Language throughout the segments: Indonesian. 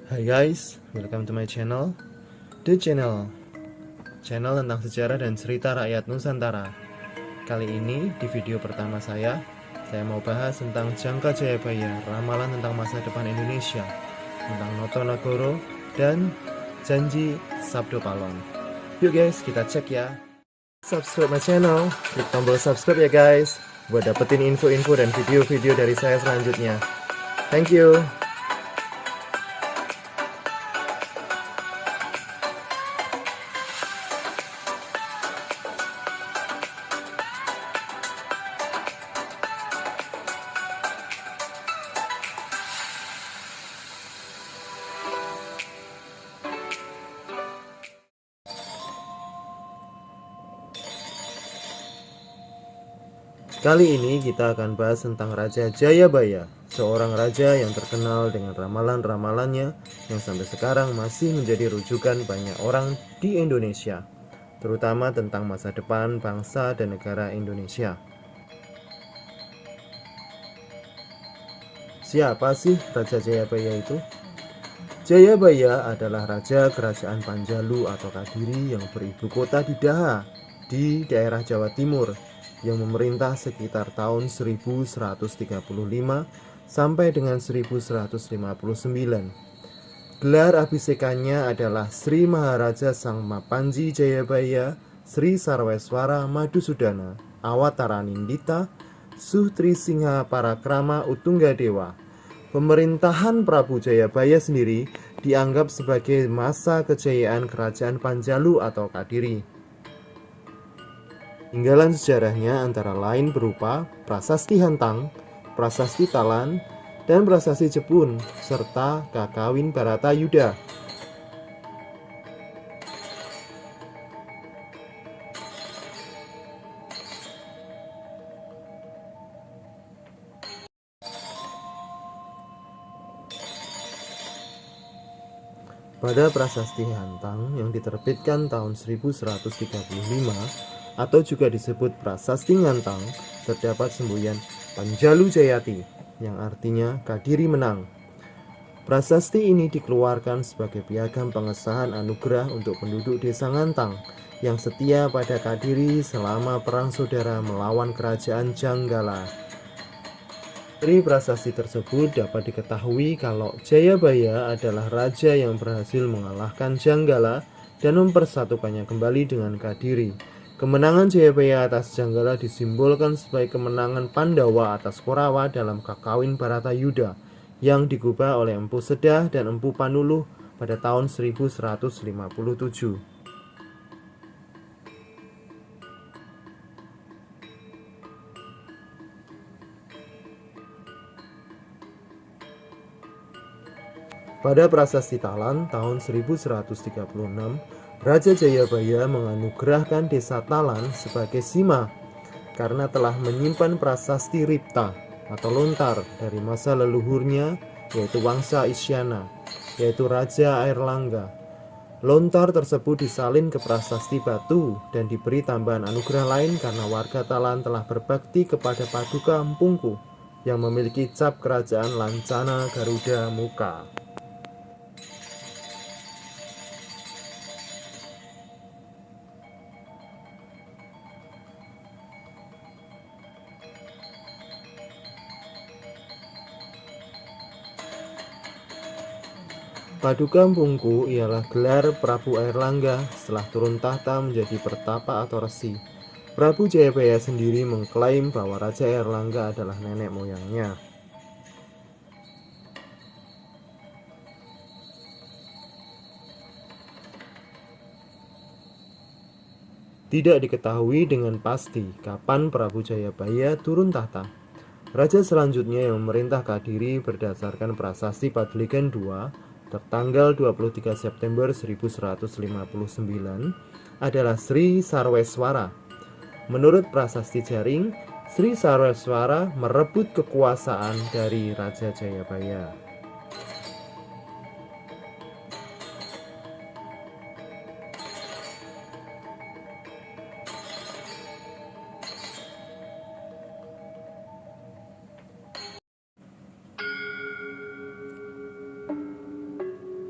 Hai guys, welcome to my channel, The Channel tentang sejarah dan cerita rakyat Nusantara. Kali ini di video pertama saya mau bahas tentang Jangka Jayabaya, ramalan tentang masa depan Indonesia, tentang Notonegoro dan Janji Sabdo Palon. Yuk guys, kita cek ya. Subscribe my channel, klik tombol subscribe ya guys, buat dapetin info-info dan video-video dari saya selanjutnya. Thank you. Kali ini kita akan bahas tentang Raja Jayabaya, seorang raja yang terkenal dengan ramalan-ramalannya yang sampai sekarang masih menjadi rujukan banyak orang di Indonesia, terutama tentang masa depan bangsa dan negara Indonesia. Siapa sih Raja Jayabaya itu? Jayabaya adalah raja kerajaan Panjalu atau Kadiri yang beribu kota di Daha, di daerah Jawa Timur, yang memerintah sekitar tahun 1135 sampai dengan 1159. Gelar abhisekannya adalah Sri Maharaja Sang Mapanji Jayabaya Sri Sarweswara Madusudana Awataranindita Suhtri Singha Parakrama Utunggadewa. Pemerintahan Prabu Jayabaya sendiri dianggap sebagai masa kejayaan kerajaan Panjalu atau Kadiri. Tinggalan sejarahnya antara lain berupa Prasasti Hantang, Prasasti Talan, dan Prasasti Jepun, serta Kakawin Baratayuda. Pada Prasasti Hantang yang diterbitkan tahun 1135 atau juga disebut Prasasti Ngantang, terdapat semboyan Panjalu Jayati yang artinya Kadiri menang. Prasasti ini dikeluarkan sebagai piagam pengesahan anugerah untuk penduduk desa Ngantang yang setia pada Kadiri selama perang saudara melawan kerajaan Janggala. Dari prasasti tersebut dapat diketahui kalau Jayabaya adalah raja yang berhasil mengalahkan Janggala dan mempersatukannya kembali dengan Kadiri. Kemenangan Jayabaya atas Janggala disimbolkan sebagai kemenangan Pandawa atas Korawa dalam Kakawin Baratayuda yang digubah oleh Empu Sedah dan Empu Panuluh pada tahun 1157. Pada Prasasti Talan tahun 1136, Raja Jayabaya menganugerahkan desa Talan sebagai sima karena telah menyimpan prasasti Ripta atau lontar dari masa leluhurnya, yaitu Wangsa Isyana, yaitu Raja Airlangga. Lontar tersebut disalin ke prasasti Batu dan diberi tambahan anugerah lain karena warga Talan telah berbakti kepada Paduka Empungku yang memiliki cap kerajaan Lancana Garuda Muka. Paduka Empungku ialah gelar Prabu Airlangga setelah turun tahta menjadi pertapa atau resi. Prabu Jayabaya sendiri mengklaim bahwa Raja Airlangga adalah nenek moyangnya. Tidak diketahui dengan pasti kapan Prabu Jayabaya turun tahta. Raja selanjutnya yang memerintah Kadiri berdasarkan Prasasti Padligan II tertanggal 23 September 1159 adalah Sri Sarweswara. Menurut Prasasti Jaring, Sri Sarweswara merebut kekuasaan dari Raja Jayabaya.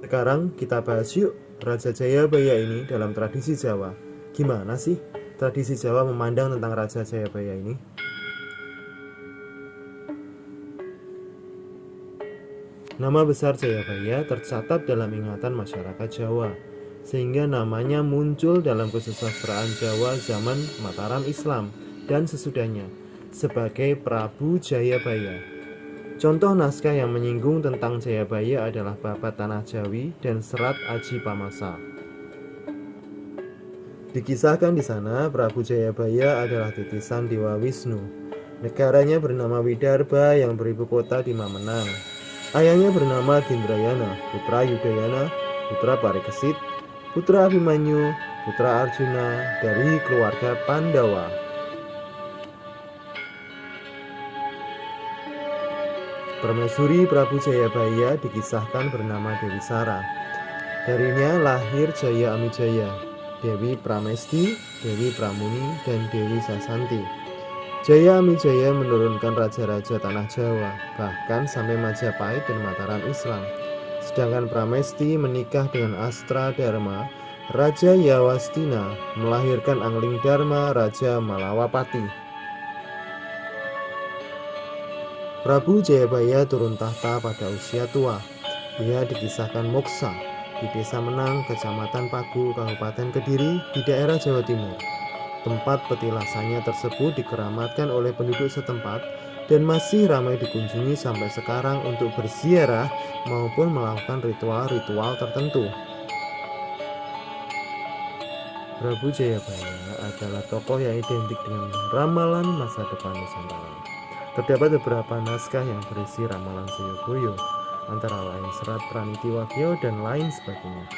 Sekarang kita bahas yuk Raja Jayabaya ini dalam tradisi Jawa. Gimana sih tradisi Jawa memandang tentang Raja Jayabaya ini? Nama besar Jayabaya tercatat dalam ingatan masyarakat Jawa, sehingga namanya muncul dalam kesusastraan Jawa zaman Mataram Islam dan sesudahnya sebagai Prabu Jayabaya. Contoh naskah yang menyinggung tentang Jayabaya adalah Babat Tanah Jawi dan Serat Aji Pamasa. Dikisahkan di sana, Prabu Jayabaya adalah titisan Dewa Wisnu. Negaranya bernama Widarba yang beribu kota di Mamenang. Ayahnya bernama Gindrayana, putra Yudayana, putra Parikesit, putra Abimanyu, putra Arjuna dari keluarga Pandawa. Permaisuri Prabu Jayabaya dikisahkan bernama Dewi Sara. Darinya lahir Jaya Amijaya, Dewi Pramesti, Dewi Pramuni, dan Dewi Sasanti. Jaya Amijaya menurunkan raja-raja tanah Jawa, bahkan sampai Majapahit dan Mataram Islam. Sedangkan Pramesti menikah dengan Astra Dharma, Raja Yawastina, melahirkan Angling Dharma, Raja Malawapati. Prabu Jayabaya turun tahta pada usia tua. Ia dikisahkan moksa di Desa Menang, Kecamatan Pagu, Kabupaten Kediri, di daerah Jawa Timur. Tempat petilasannya tersebut dikeramatkan oleh penduduk setempat dan masih ramai dikunjungi sampai sekarang untuk berziarah maupun melakukan ritual-ritual tertentu. Prabu Jayabaya adalah tokoh yang identik dengan ramalan masa depan Nusantara. Terdapat beberapa naskah yang berisi ramalan Jayabaya, antara lain Serat Praniti Wagya dan lain sebagainya.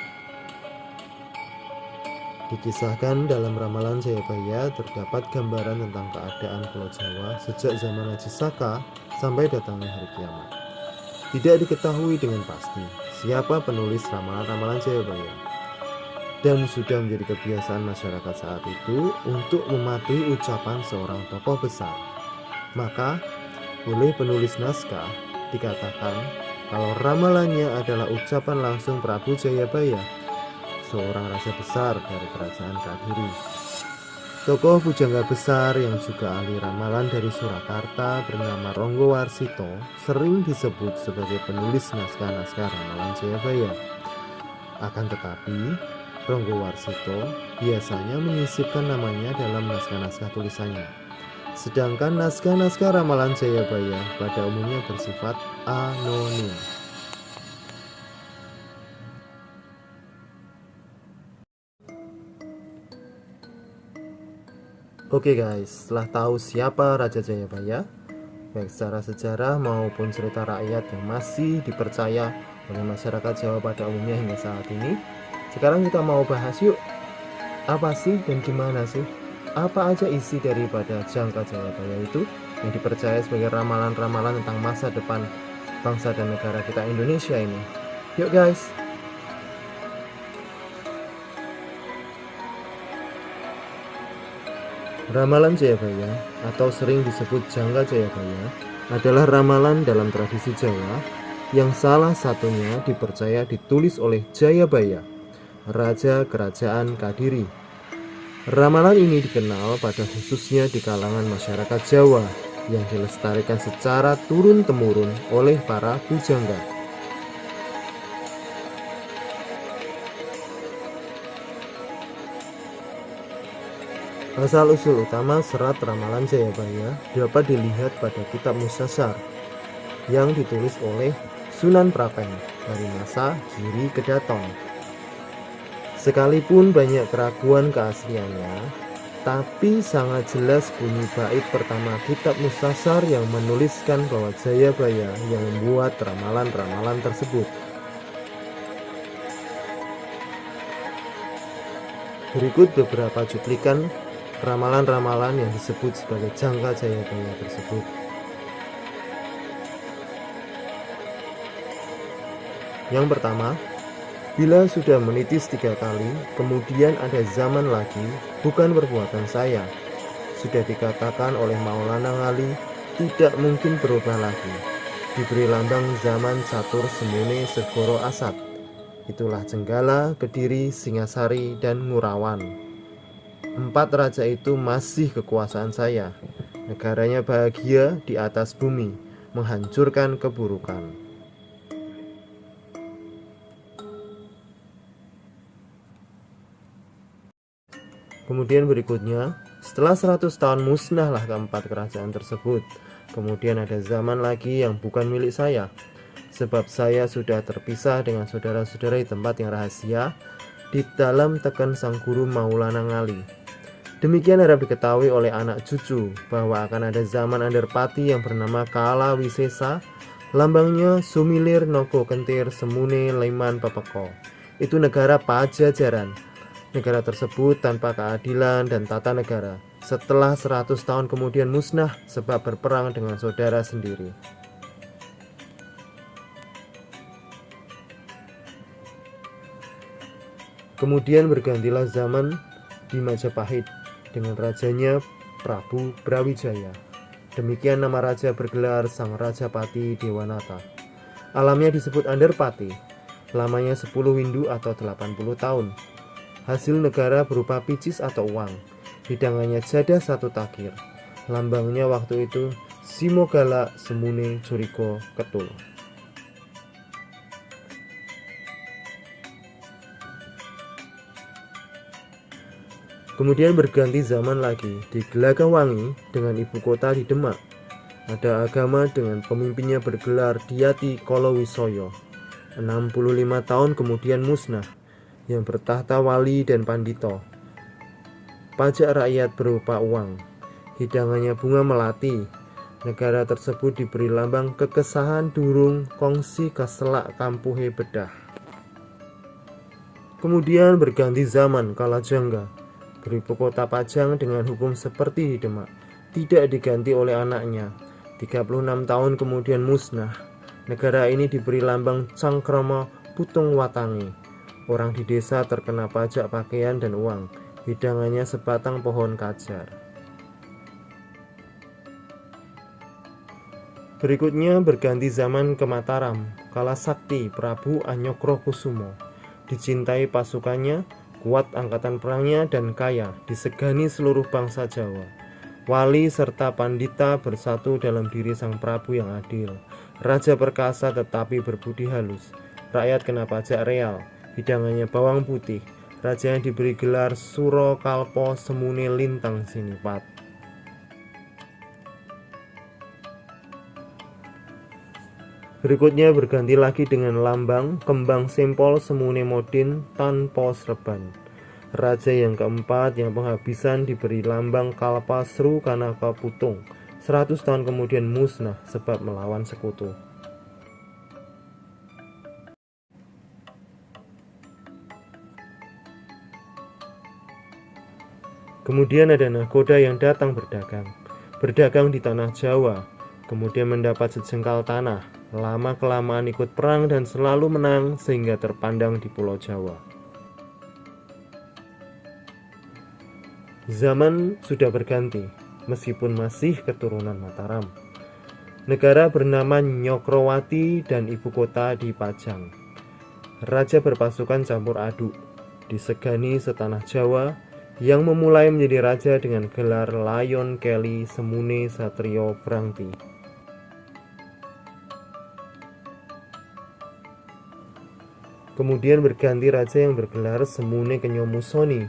Dikisahkan dalam ramalan Jayabaya terdapat gambaran tentang keadaan Pulau Jawa sejak zaman Haji Saka sampai datangnya hari kiamat. Tidak diketahui dengan pasti siapa penulis ramalan-ramalan Jayabaya, dan sudah menjadi kebiasaan masyarakat saat itu untuk mematuhi ucapan seorang tokoh besar. Maka oleh penulis naskah dikatakan kalau ramalannya adalah ucapan langsung Prabu Jayabaya, seorang raja besar dari kerajaan Kadiri. Tokoh pujangga besar yang juga ahli ramalan dari Surakarta bernama Ronggo Warsito sering disebut sebagai penulis naskah-naskah ramalan Jayabaya. Akan tetapi, Ronggo Warsito biasanya menyisipkan namanya dalam naskah-naskah tulisannya. Sedangkan naskah-naskah ramalan Jayabaya pada umumnya bersifat anonim. Oke guys, setelah tahu siapa Raja Jayabaya, baik secara sejarah maupun cerita rakyat yang masih dipercaya oleh masyarakat Jawa pada umumnya hingga saat ini, sekarang kita mau bahas yuk, apa sih dan gimana sih? Apa aja isi daripada Jangka Jayabaya itu yang dipercaya sebagai ramalan-ramalan tentang masa depan bangsa dan negara kita Indonesia ini? Yuk guys! Ramalan Jayabaya atau sering disebut Jangka Jayabaya adalah ramalan dalam tradisi Jawa yang salah satunya dipercaya ditulis oleh Jayabaya, Raja Kerajaan Kadiri. Ramalan ini dikenal pada khususnya di kalangan masyarakat Jawa yang dilestarikan secara turun-temurun oleh para pujangga. Asal-usul utama serat ramalan Jayabaya dapat dilihat pada kitab Musasyar yang ditulis oleh Sunan Prapen dari masa Giri Kedaton. Sekalipun banyak keraguan keasliannya, tapi sangat jelas bunyi bait pertama kitab Musasyar yang menuliskan bahwa Jayabaya yang membuat ramalan-ramalan tersebut. Berikut beberapa cuplikan ramalan-ramalan yang disebut sebagai Jangka Jayabaya tersebut. Yang pertama, bila sudah menitis 3 kali, kemudian ada zaman lagi, bukan perbuatan saya. Sudah dikatakan oleh Maulana Ngali, tidak mungkin berubah lagi. Diberi lambang zaman catur semune segoro asat. Itulah Jenggala, Kediri, Singasari, dan Ngurawan. 4 raja itu masih kekuasaan saya. Negaranya bahagia di atas bumi, menghancurkan keburukan. Kemudian berikutnya, setelah 100 tahun musnahlah keempat kerajaan tersebut. Kemudian ada zaman lagi yang bukan milik saya, sebab saya sudah terpisah dengan saudara-saudara di tempat yang rahasia, di dalam teken sang guru Maulana Ngali. Demikian harap diketahui oleh anak cucu bahwa akan ada zaman Anderpati yang bernama Kala Wisesa, lambangnya Sumilir Nogo Kentir Semune Leman Pepeko. Itu negara Pajajaran. Negara tersebut tanpa keadilan dan tata negara. Setelah 100 tahun kemudian musnah sebab berperang dengan saudara sendiri. Kemudian bergantilah zaman di Majapahit dengan rajanya Prabu Brawijaya. Demikian nama raja bergelar Sang Rajapati Dewanata. Alamnya disebut Anderpati. Lamanya 10 windu atau 80 tahun. Hasil negara berupa picis atau uang. Hidangannya jadah 1 takir. Lambangnya waktu itu Simogala Semune Juriko Ketul. Kemudian berganti zaman lagi di Gelagawangi dengan ibu kota di Demak. Ada agama dengan pemimpinnya bergelar Dyati Kolowisoyo. 65 tahun kemudian musnah, yang bertahta wali dan pandito. Pajak rakyat berupa uang. Hidangannya bunga melati. Negara tersebut diberi lambang kekesahan durung kongsi keselak kampuhe bedah. Kemudian berganti zaman Kalajengga, beribu kota Pajang dengan hukum seperti di Demak, tidak diganti oleh anaknya. 36 tahun kemudian musnah. Negara ini diberi lambang Cangkrama Putung Watangi. Orang di desa terkena pajak pakaian dan uang. Hidangannya sebatang pohon kajar. Berikutnya berganti zaman ke Mataram. Kala Sakti Prabu Anyokrokusumo. Dicintai pasukannya, kuat angkatan perangnya, dan kaya, disegani seluruh bangsa Jawa. Wali serta pandita bersatu dalam diri sang Prabu yang adil. Raja perkasa tetapi berbudi halus. Rakyat kena pajak real. Hidangannya bawang putih. Raja yang diberi gelar Suro Kalpo Semune Lintang Sinipat. Berikutnya berganti lagi dengan lambang Kembang Sempol Semune Modin Tanpa Sreban. Raja yang keempat yang penghabisan diberi lambang Kalpa Sru Kanaka Putung. 100 tahun kemudian musnah sebab melawan sekutu. Kemudian ada nahkoda yang datang berdagang di tanah Jawa, kemudian mendapat sejengkal tanah, lama-kelamaan ikut perang dan selalu menang sehingga terpandang di Pulau Jawa. Zaman sudah berganti, meskipun masih keturunan Mataram. Negara bernama Nyokrowati dan ibu kota di Pajang. Raja berpasukan campur aduk, disegani setanah Jawa, yang memulai menjadi raja dengan gelar Layon Keli Semune Satrio Brangti. Kemudian berganti raja yang bergelar Semune Kenyomusoni.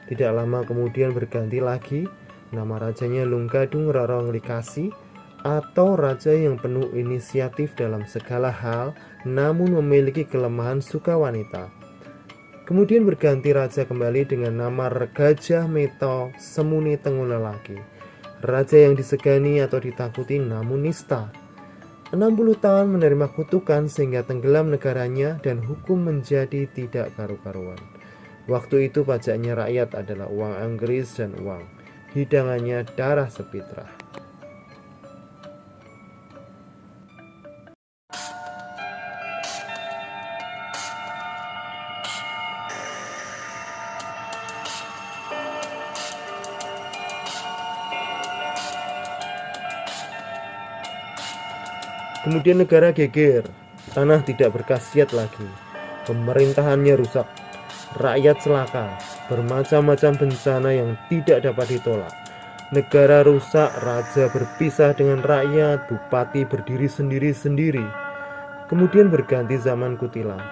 Tidak lama kemudian berganti lagi, nama rajanya Lunggadung Rorong Likasi, atau raja yang penuh inisiatif dalam segala hal namun memiliki kelemahan suka wanita. Kemudian berganti raja kembali dengan nama Gajah Meto Semune Tengu Lelaki. Raja yang disegani atau ditakuti namun nista. 60 tahun menerima kutukan sehingga tenggelam negaranya dan hukum menjadi tidak karu-karuan. Waktu itu pajaknya rakyat adalah uang Inggris dan uang. Hidangannya darah sepitrah. Kemudian negara geger, tanah tidak berkhasiat lagi. pemerintahannya rusak, rakyat celaka, bermacam-macam bencana yang tidak dapat ditolak. Negara rusak, raja berpisah dengan rakyat, bupati berdiri sendiri-sendiri. Kemudian berganti zaman Kutilang.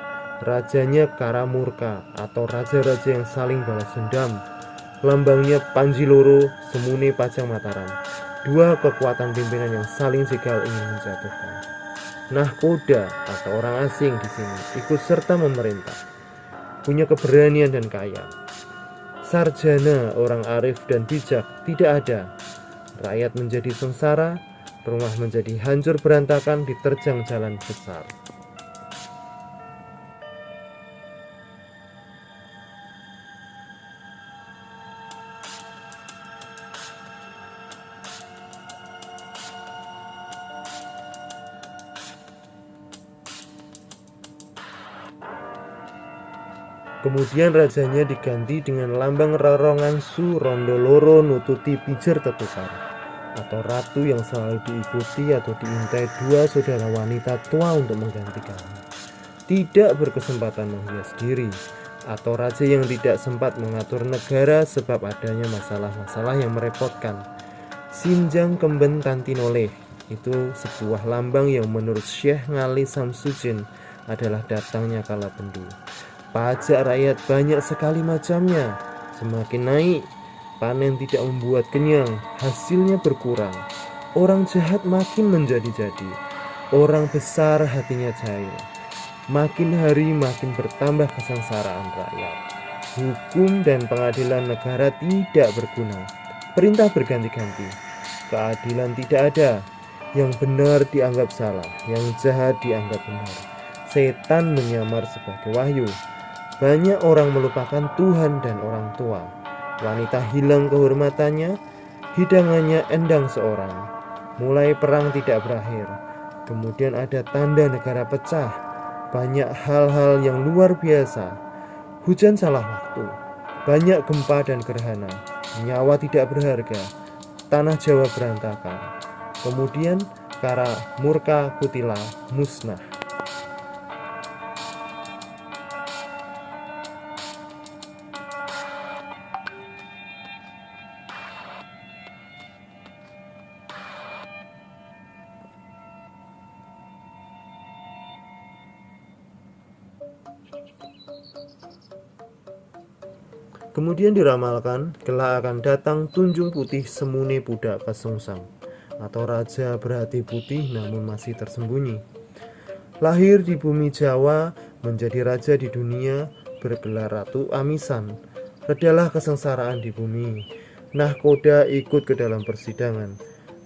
Rajanya Karamurka atau raja-raja yang saling balas dendam. Lambangnya Panji Loro, Semune Pajang Mataram. Dua kekuatan pimpinan yang saling sigal ingin menjatuhkan. Nahkoda atau orang asing di sini ikut serta memerintah, punya keberanian dan kaya. Sarjana, orang arif dan bijak tidak ada. Rakyat menjadi sengsara, rumah menjadi hancur berantakan diterjang jalan besar. Kemudian rajanya diganti dengan lambang Rarongan Su Rondo Loro Nututi Pijer Tetukar, atau ratu yang selalu diikuti atau diintai dua saudara wanita tua untuk menggantikannya. Tidak berkesempatan menghias diri, atau raja yang tidak sempat mengatur negara sebab adanya masalah-masalah yang merepotkan. Sinjang Kemben Tantinoleh itu sebuah lambang yang menurut Syekh Ngali Samsudin adalah datangnya kala bendu. Pajak rakyat banyak sekali macamnya. Semakin naik, panen tidak membuat kenyang, hasilnya berkurang. Orang jahat makin menjadi-jadi, orang besar hatinya cair. Makin hari makin bertambah kesengsaraan rakyat. Hukum dan pengadilan negara tidak berguna. Perintah berganti-ganti, keadilan tidak ada. Yang benar dianggap salah, yang jahat dianggap benar. Setan menyamar sebagai wahyu. Banyak orang melupakan Tuhan dan orang tua. Wanita hilang kehormatannya, hidangannya endang seorang. Mulai perang tidak berakhir. Kemudian ada tanda negara pecah. Banyak hal-hal yang luar biasa. Hujan salah waktu. Banyak gempa dan gerhana. Nyawa tidak berharga. Tanah Jawa berantakan. Kemudian Karamurka Kutila musnah. Kemudian diramalkan kelak akan datang Tunjung Putih Semune Pudak Kesungsang, atau raja berhati putih namun masih tersembunyi. Lahir di bumi Jawa, menjadi raja di dunia, bergelar Ratu Amisan. Redalah kesengsaraan di bumi. Nahkoda ikut ke dalam persidangan.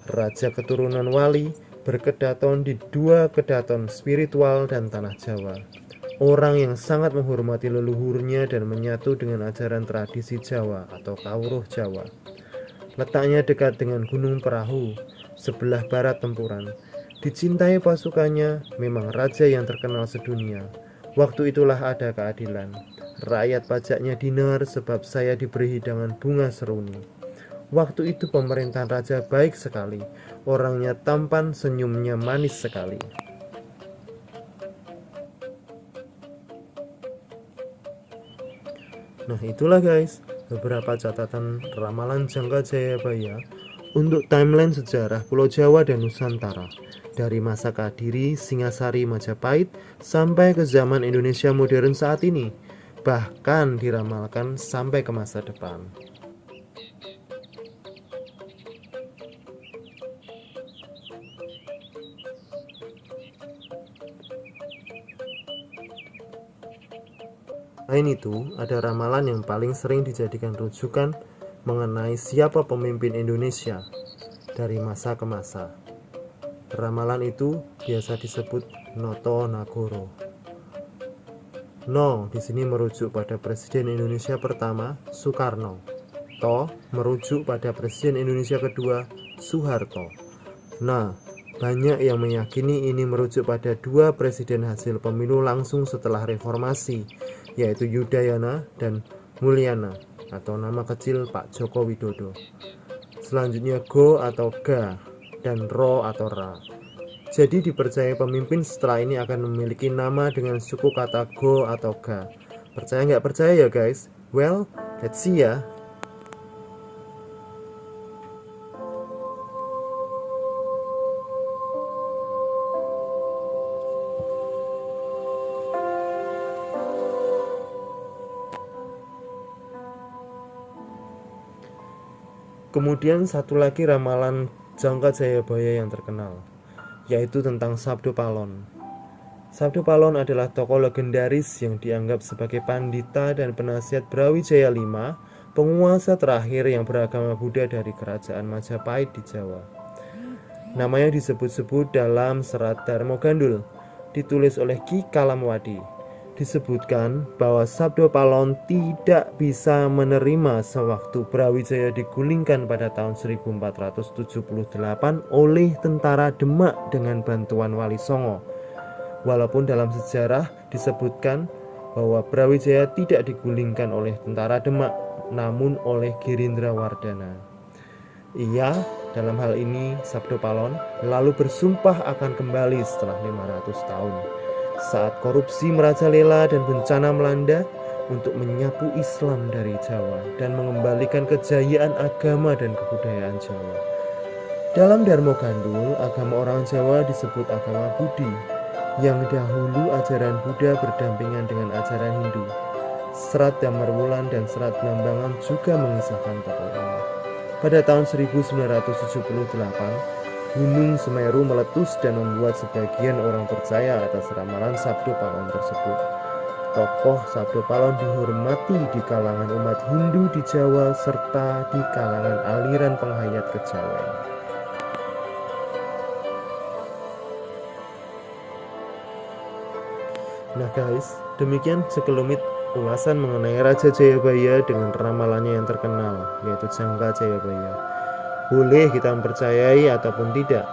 Raja keturunan wali berkedaton di dua kedaton spiritual dan tanah Jawa. Orang yang sangat menghormati leluhurnya dan menyatu dengan ajaran tradisi Jawa atau Kawruh Jawa. Letaknya dekat dengan Gunung Perahu, sebelah barat tempuran. Dicintai pasukannya, memang raja yang terkenal sedunia. Waktu itulah ada keadilan. Rakyat pajaknya dinar sebab saya diberi hidangan bunga seruni. Waktu itu pemerintahan raja baik sekali. Orangnya tampan, senyumnya manis sekali. Nah itulah guys, beberapa catatan ramalan Jangka Jayabaya untuk timeline sejarah Pulau Jawa dan Nusantara dari masa Kadiri, Singasari, Majapahit sampai ke zaman Indonesia modern saat ini, bahkan diramalkan sampai ke masa depan. Selain itu, ada ramalan yang paling sering dijadikan rujukan mengenai siapa pemimpin Indonesia dari masa ke masa. Ramalan itu biasa disebut Noto Nagoro. No di sini merujuk pada Presiden Indonesia pertama, Soekarno. To merujuk pada Presiden Indonesia kedua, Soeharto. Nah, banyak yang meyakini ini merujuk pada dua presiden hasil pemilu langsung setelah reformasi, yaitu Yudayana dan Mulyana atau nama kecil Pak Joko Widodo. Selanjutnya Go atau Ga dan Ro atau Ra. Jadi dipercaya pemimpin setelah ini akan memiliki nama dengan suku kata Go atau Ga. Percaya nggak percaya ya guys? Well, let's see ya. Kemudian satu lagi ramalan Jangka Jayabaya yang terkenal, yaitu tentang Sabdo Palon. Sabdo Palon adalah tokoh legendaris yang dianggap sebagai pandita dan penasihat Brawijaya V, penguasa terakhir yang beragama Buddha dari kerajaan Majapahit di Jawa. Namanya disebut-sebut dalam serat Darmo Gandul, ditulis oleh Ki Kalamwadi. Disebutkan bahwa Sabdo Palon tidak bisa menerima sewaktu Brawijaya digulingkan pada tahun 1478 oleh tentara Demak dengan bantuan Wali Songo. Walaupun dalam sejarah disebutkan bahwa Brawijaya tidak digulingkan oleh tentara Demak, namun oleh Girindra Wardana. Ia, dalam hal ini Sabdo Palon, lalu bersumpah akan kembali setelah 500 tahun. Saat korupsi merajalela dan bencana melanda, untuk menyapu Islam dari Jawa dan mengembalikan kejayaan agama dan kebudayaan Jawa. Dalam Darmo Gandul, agama orang Jawa disebut agama Budi, yang dahulu ajaran Buddha berdampingan dengan ajaran Hindu. Serat Damarwulan dan Serat Blambangan juga mengisahkan tokoh ini. Pada tahun 1978, Gunung Semeru meletus dan membuat sebagian orang percaya atas ramalan Sabdo Palon tersebut. Tokoh Sabdo Palon dihormati di kalangan umat Hindu di Jawa serta di kalangan aliran penghayat kejawen. Nah guys, demikian sekelumit ulasan mengenai Raja Jayabaya dengan ramalannya yang terkenal, yaitu Jangka Jayabaya. Boleh kita mempercayai ataupun tidak,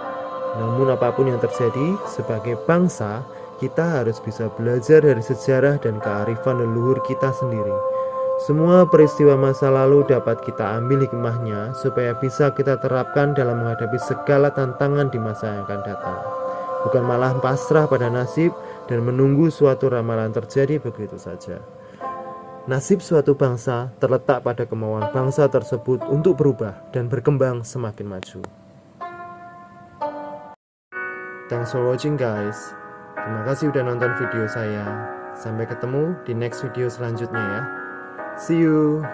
namun apapun yang terjadi, sebagai bangsa, kita harus bisa belajar dari sejarah dan kearifan leluhur kita sendiri. Semua peristiwa masa lalu dapat kita ambil hikmahnya supaya bisa kita terapkan dalam menghadapi segala tantangan di masa yang akan datang. Bukan malah pasrah pada nasib dan menunggu suatu ramalan terjadi begitu saja. Nasib suatu bangsa terletak pada kemauan bangsa tersebut untuk berubah dan berkembang semakin maju. Thanks for watching guys. Terima kasih udah nonton video saya. Sampai ketemu di next video selanjutnya ya. See you.